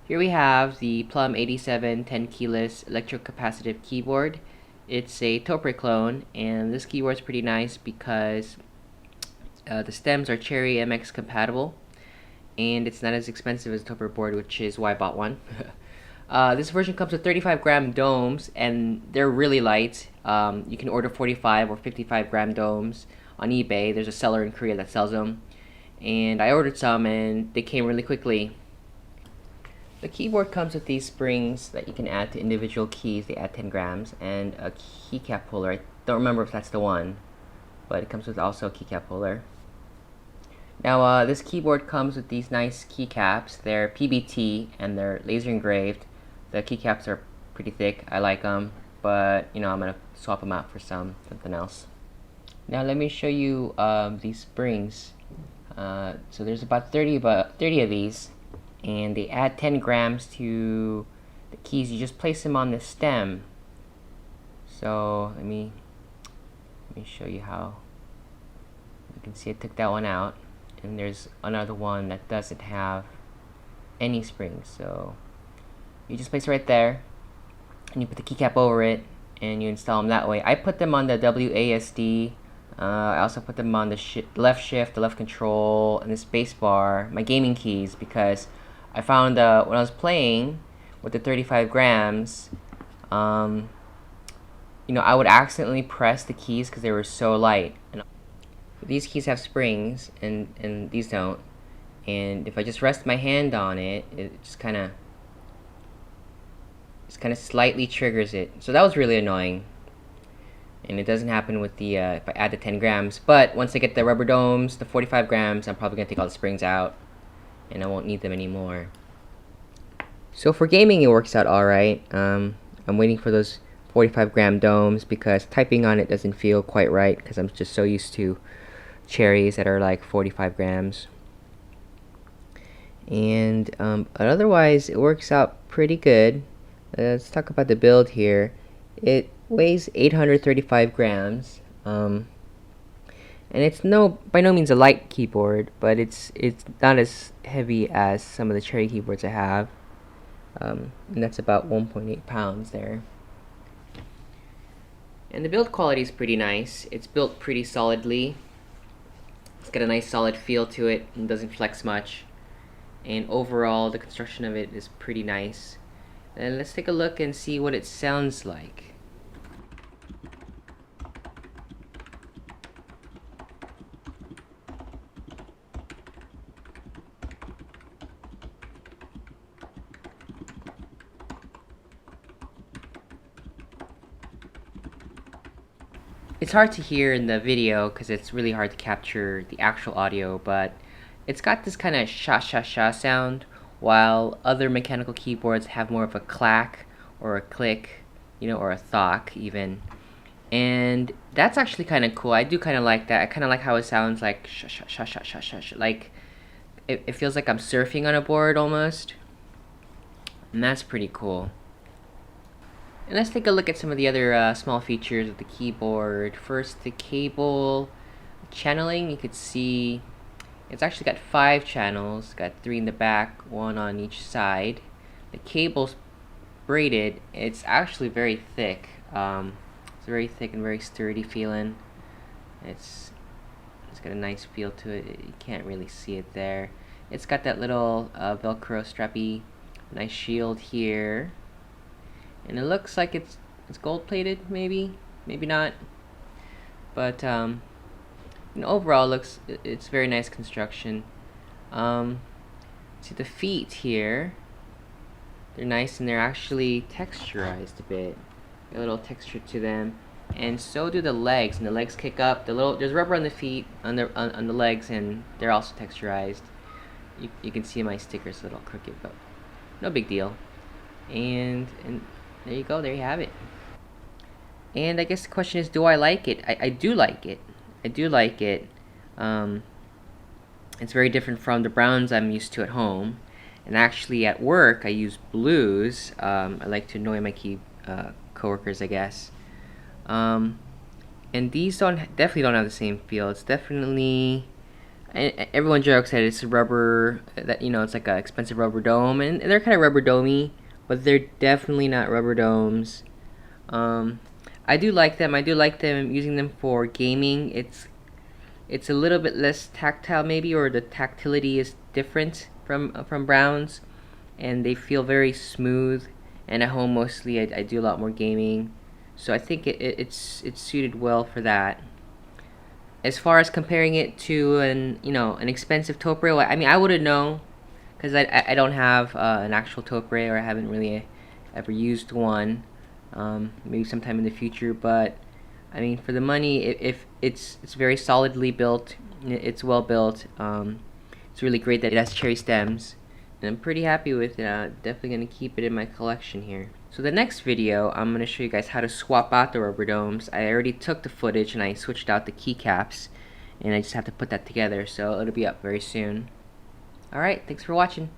Here we have the Plum 87 10 keyless Electro Capacitive keyboard. It's a Topre clone, and this keyboard is pretty nice because the stems are Cherry MX compatible, and it's not as expensive as a Topre board, which is why I bought one. This version comes with 35-gram domes, and they're really light. You can order 45 or 55-gram domes on eBay. There's a seller in Korea that sells them, and I ordered some, and they came really quickly. The keyboard comes with these springs that you can add to individual keys. They add 10 grams, and a keycap puller. I don't remember if that's the one, but it comes with also a keycap puller. Now, this keyboard comes with these nice keycaps. They're PBT, and they're laser engraved. The keycaps are pretty thick. I like them, but I'm gonna swap them out for something else. Now let me show you these springs. So there's about 30 of these, and they add 10 grams to the keys. You just place them on the stem. So let me show you how. You can see I took that one out, and there's another one that doesn't have any springs. So you just place it right there, and you put the keycap over it, and you install them that way. I put them on the WASD. I also put them on the left shift, the left control, and the space bar, my gaming keys, because I found when I was playing with the 35 grams, I would accidentally press the keys because they were so light. And these keys have springs, and these don't. And if I just rest my hand on it, it just kind of slightly triggers it. So that was really annoying. And it doesn't happen with the if I add the 10 grams. But once I get the rubber domes, the 45 grams, I'm probably gonna take all the springs out, and I won't need them anymore. So for gaming, it works out alright. I'm waiting for those 45-gram domes because typing on it doesn't feel quite right because I'm just so used to cherries that are like 45 grams. And otherwise, it works out pretty good. Let's talk about the build here. It weighs 835 grams, and it's by no means a light keyboard, but it's not as heavy as some of the Cherry keyboards I have, and that's about 1.8 pounds there. And the build quality is pretty nice. It's built pretty solidly. It's got a nice solid feel to it and doesn't flex much. And overall, the construction of it is pretty nice. And let's take a look and see what it sounds like. It's hard to hear in the video because it's really hard to capture the actual audio, but it's got this kind of sha-sha-sha sound, while other mechanical keyboards have more of a clack or a click, or a thock even. And that's actually kind of cool. I do kind of like that. I kind of like how it sounds like sha-sha-sha-sha-sha-sha. Like, it feels like I'm surfing on a board almost. And that's pretty cool. And let's take a look at some of the other small features of the keyboard. First, the cable channeling. You could see it's actually got 5 channels. Got 3 in the back, 1 on each side. The cable's braided. It's actually very thick. It's very thick and very sturdy feeling. It's got a nice feel to it. You can't really see it there. It's got that little Velcro strappy, nice shield here. And it looks like it's gold plated, maybe not, but overall it's very nice construction. See the feet here, they're nice and they're actually texturized a bit, a little texture to them, and so do the legs. And the legs kick up. There's rubber on the feet, on the legs, and they're also texturized. You can see my sticker's a little crooked, but no big deal. And there you go, there you have it. And I guess the question is, do I like it? I do like it. I do like it. It's very different from the browns I'm used to at home. And actually at work, I use blues. I like to annoy my coworkers, I guess. And these definitely don't have the same feel. It's definitely everyone jokes that it's rubber, that it's like an expensive rubber dome, and they're kind of rubber domey, but they're definitely not rubber domes. I do like them. I do like them, using them for gaming. It's a little bit less tactile maybe, or the tactility is different from browns, and they feel very smooth. And at home mostly I do a lot more gaming, so I think it's suited well for that. As far as comparing it to an expensive topre, I mean, I wouldn't know, because I don't have an actual topre, or I haven't really ever used one. Maybe sometime in the future, but I mean, for the money, if it's very solidly built, it's well built. It's really great that it has cherry stems, and I'm pretty happy with it. Definitely gonna keep it in my collection here. So the next video, I'm gonna show you guys how to swap out the rubber domes. I already took the footage and I switched out the keycaps, and I just have to put that together, so it'll be up very soon. Alright, thanks for watching.